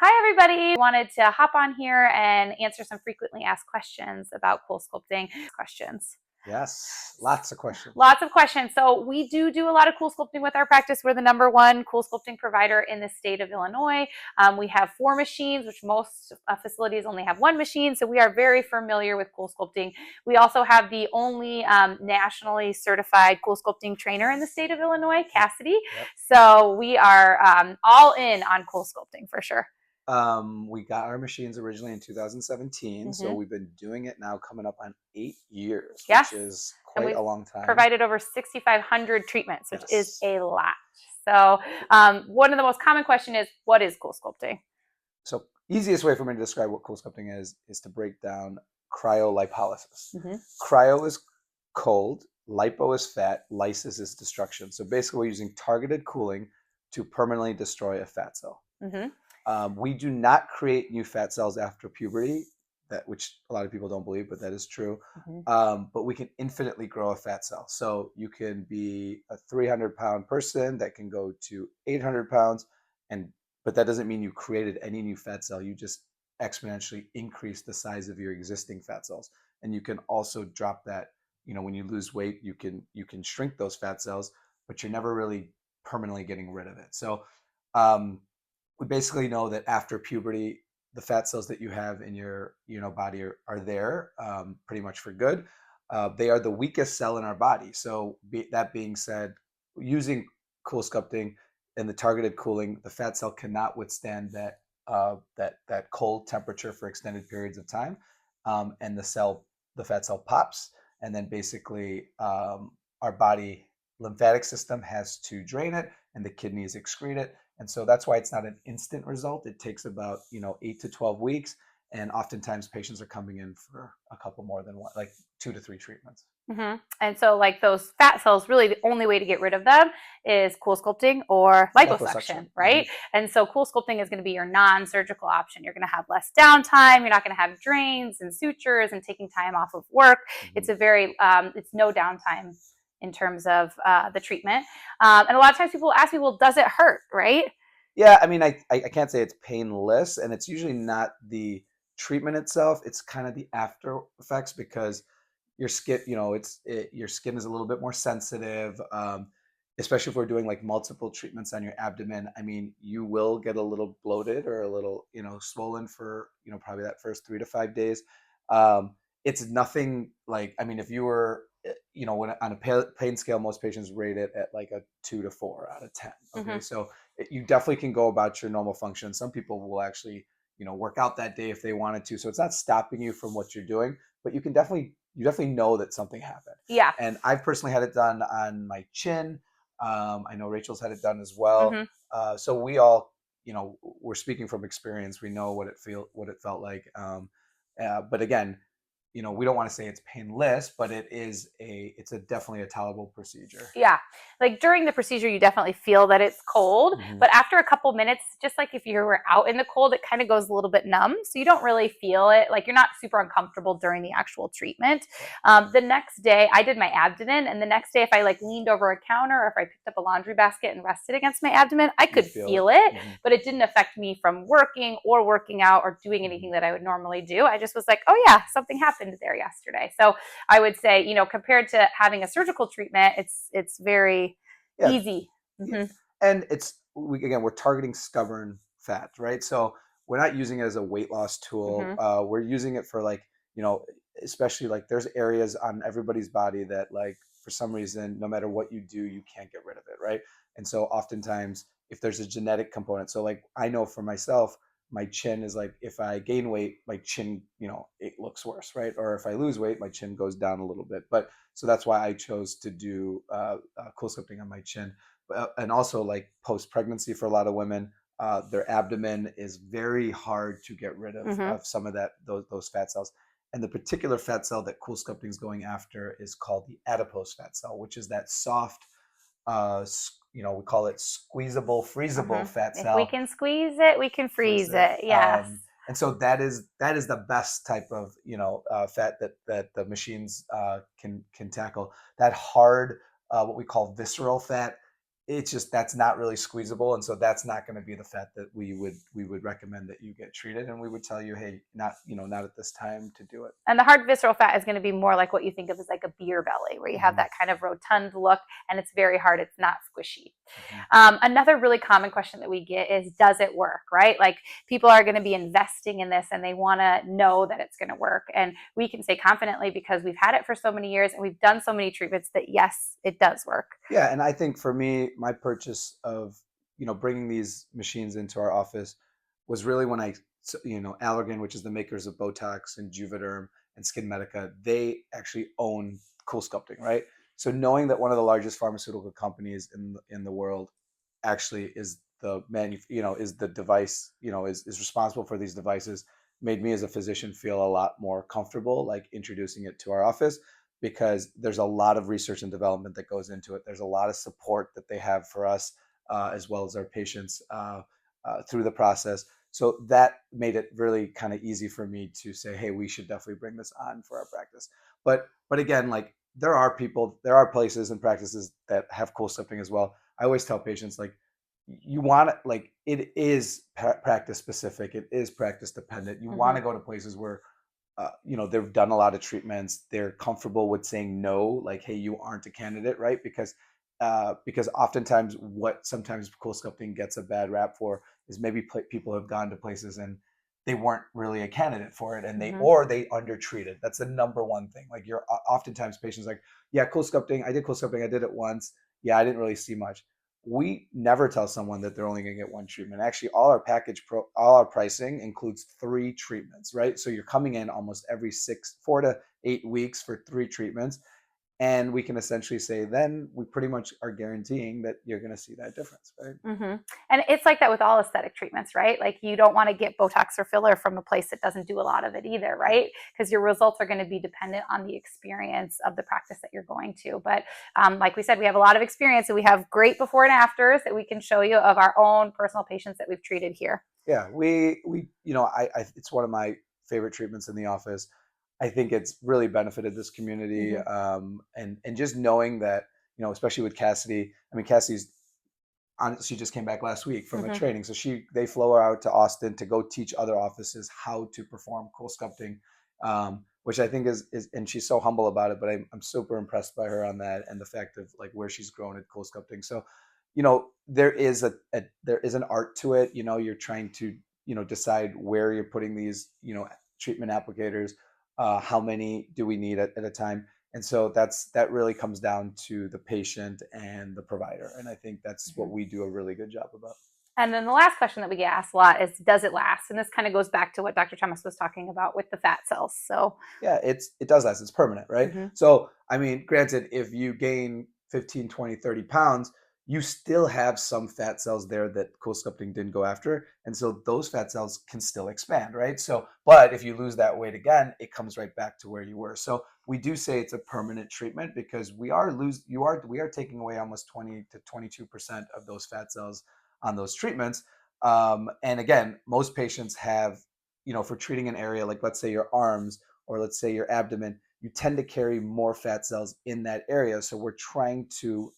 Hi, everybody. Wanted to hop on here and answer some frequently asked questions about CoolSculpting questions. Yes, lots of questions. Lots of questions. So we do a lot of CoolSculpting with our practice. We're the #1 CoolSculpting provider in the state of Illinois. We have 4 machines, which most facilities only have 1 machine. So we are very familiar with CoolSculpting. We also have the only nationally certified CoolSculpting trainer in the state of Illinois, Cassidy. Yep. So we are all in on CoolSculpting for sure. We got our machines originally in 2017, so we've been doing it now coming up on 8 years, Yes. which is And quite we've a long time. provided over 6,500 treatments, which is Yes. a lot. So one of the most common question is, what is CoolSculpting? So easiest way for me to describe what CoolSculpting is to break down cryolipolysis. Cryo is cold, lipo is fat, lysis is destruction. So basically we're using targeted cooling to permanently destroy a fat cell. We do not create new fat cells after puberty, which a lot of people don't believe, but that is true. But we can infinitely grow a fat cell. So you can be a 300-pound person that can go to 800 pounds, but that doesn't mean you created any new fat cell. You just exponentially increase the size of your existing fat cells. And you can also drop that, when you lose weight, you can shrink those fat cells, but you're never really permanently getting rid of it. So we basically know that after puberty, the fat cells that you have in your body are there pretty much for good. They are the weakest cell in our body. So that being said, using CoolSculpting and the targeted cooling, the fat cell cannot withstand that cold temperature for extended periods of time, and the fat cell pops, and then basically our body lymphatic system has to drain it, and the kidneys excrete it. And so that's why it's not an instant result. It takes about 8 to 12 weeks, and oftentimes patients are coming in for a couple more than one, like 2 to 3 treatments. And so like those fat cells, really the only way to get rid of them is CoolSculpting or liposuction, right? And so CoolSculpting is going to be your non-surgical option. You're going to have less downtime. You're not going to have drains and sutures and taking time off of work. It's it's no downtime in terms of the treatment. And a lot of times people ask me, well, does it hurt, right? Yeah, I mean, I can't say it's painless, and it's usually not the treatment itself. It's kind of the after effects, because your skin, your skin is a little bit more sensitive, especially if we're doing like multiple treatments on your abdomen. I mean, you will get a little bloated or a little, swollen for, probably that first 3 to 5 days. It's nothing like, I mean, if you were, when on a pain scale, most patients rate it at like a 2 to 4 out of 10. Okay, so you definitely can go about your normal function. Some people will actually, work out that day if they wanted to. So it's not stopping you from what you're doing, but you definitely know that something happened. Yeah. And I've personally had it done on my chin. I know Rachel's had it done as well. So we all, we're speaking from experience. We know what it felt like. But again, we don't want to say it's painless, but it's definitely a tolerable procedure. Yeah. Like during the procedure, you definitely feel that it's cold, but after a couple minutes, just like if you were out in the cold, it kind of goes a little bit numb. So you don't really feel it. Like you're not super uncomfortable during the actual treatment. The next day I did my abdomen, and the next day, if I like leaned over a counter or if I picked up a laundry basket and rested against my abdomen, I could feel it, but it didn't affect me from working or working out or doing anything that I would normally do. I just was like, oh yeah, something happened there yesterday. So I would say, compared to having a surgical treatment, it's very easy. And we're targeting stubborn fat, right? So we're not using it as a weight loss tool. We're using it for like, especially like there's areas on everybody's body that like for some reason, no matter what you do, you can't get rid of it, right? And so oftentimes if there's a genetic component, so like I know for myself, my chin is like, if I gain weight, my chin, it looks worse, right? Or if I lose weight, my chin goes down a little bit. But so that's why I chose to do CoolSculpting on my chin. And also like post-pregnancy for a lot of women, their abdomen is very hard to get rid of some of those fat cells. And the particular fat cell that CoolSculpting is going after is called the adipose fat cell, which is that soft, we call it squeezable, freezable fat cell. If we can squeeze it, we can freeze it. Yes. And so that is the best type of fat that the machines can tackle. That hard, what we call visceral fat, it's just that's not really squeezable, and so that's not going to be the fat that we would recommend that you get treated, and we would tell you, hey, not not at this time to do it. And the hard visceral fat is going to be more like what you think of as like a beer belly, where you have that kind of rotund look, and it's very hard. It's not squishy. Another really common question that we get is, does it work, right? Like, people are going to be investing in this and they want to know that it's going to work. And we can say confidently, because we've had it for so many years and we've done so many treatments, that yes, it does work. Yeah, and I think for me, my purchase of bringing these machines into our office was really when Allergan, which is the makers of Botox and Juvederm and Skin Medica, they actually own CoolSculpting, right? So knowing that one of the largest pharmaceutical companies in the world actually is the is the device, is responsible for these devices, made me as a physician feel a lot more comfortable like introducing it to our office, because there's a lot of research and development that goes into it. There's a lot of support that they have for us, as well as our patients, through the process. So that made it really kind of easy for me to say, hey, we should definitely bring this on for our practice. But again, like, there are places and practices that have CoolSculpting as well. I always tell patients, like, you want to, like, it is practice specific. It is practice dependent. You want to go to places where they've done a lot of treatments. They're comfortable with saying no, like, hey, you aren't a candidate, right? Because oftentimes what sometimes CoolSculpting gets a bad rap for is maybe people have gone to places and they weren't really a candidate for it, and they undertreated. That's the number one thing. Like, you're oftentimes patients like, yeah, CoolSculpting, I did CoolSculpting, I did it once. Yeah, I didn't really see much. We never tell someone that they're only going to get one treatment. Actually, all our pricing includes 3 treatments, right? So you're coming in almost every 4 to 8 weeks for 3 treatments. And we can essentially say, then we pretty much are guaranteeing that you're going to see that difference, right? And it's like that with all aesthetic treatments, right? Like, you don't want to get Botox or filler from a place that doesn't do a lot of it either, right? Because your results are going to be dependent on the experience of the practice that you're going to. But like we said, we have a lot of experience, and we have great before and afters that we can show you of our own personal patients that we've treated here. Yeah, we it's one of my favorite treatments in the office. I think it's really benefited this community, and just knowing that, especially with Cassidy. I mean, she just came back last week from a training, so they flew her out to Austin to go teach other offices how to perform CoolSculpting, which I think is, and she's so humble about it. But I'm super impressed by her on that, and the fact of, like, where she's grown at CoolSculpting. So, there is an art to it. You're trying to decide where you're putting these treatment applicators. How many do we need at a time? And so that really comes down to the patient and the provider. And I think that's what we do a really good job about. And then the last question that we get asked a lot is, does it last? And this kind of goes back to what Dr. Thomas was talking about with the fat cells. So yeah, it does last. It's permanent, right? So, I mean, granted, if you gain 15, 20, 30 pounds, you still have some fat cells there that CoolSculpting didn't go after. And so those fat cells can still expand, right? So, but if you lose that weight again, it comes right back to where you were. So we do say it's a permanent treatment, because we are taking away almost 20 to 22% of those fat cells on those treatments. And again, most patients have, for treating an area, like let's say your arms or let's say your abdomen, you tend to carry more fat cells in that area. So we're trying to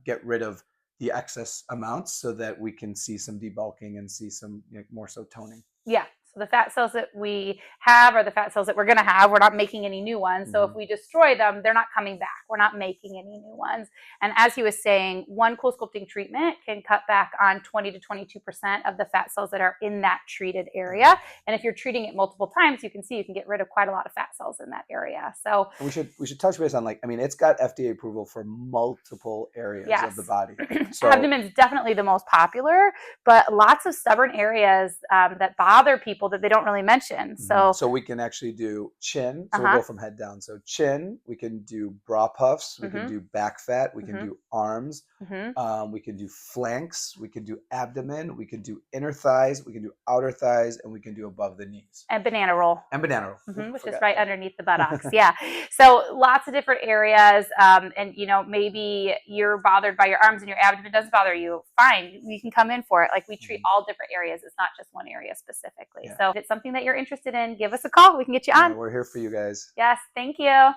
get rid of the excess amounts so that we can see some debulking and see some more so toning. Yeah. So the fat cells that we have are the fat cells that we're going to have. We're not making any new ones. So if we destroy them, they're not coming back. We're not making any new ones. And as he was saying, one CoolSculpting treatment can cut back on 20 to 22% of the fat cells that are in that treated area. And if you're treating it multiple times, you can see you can get rid of quite a lot of fat cells in that area. So we should touch base on, like, I mean, it's got FDA approval for multiple areas of the body. So abdomen is definitely the most popular, but lots of stubborn areas that bother people that they don't really mention. So we can actually do chin. So we'll go from head down. So chin, we can do bra puffs, we can do back fat, we can do arms, we can do flanks, we can do abdomen, we can do inner thighs, we can do outer thighs, and we can do above the knees. And banana roll. Which is right underneath the buttocks. Yeah. So lots of different areas. And maybe you're bothered by your arms and your abdomen doesn't bother you. Fine. You can come in for it. Like, we treat all different areas. It's not just one area specifically. Yeah. So if it's something that you're interested in, give us a call. We can get you on. We're here for you guys. Yes. Thank you.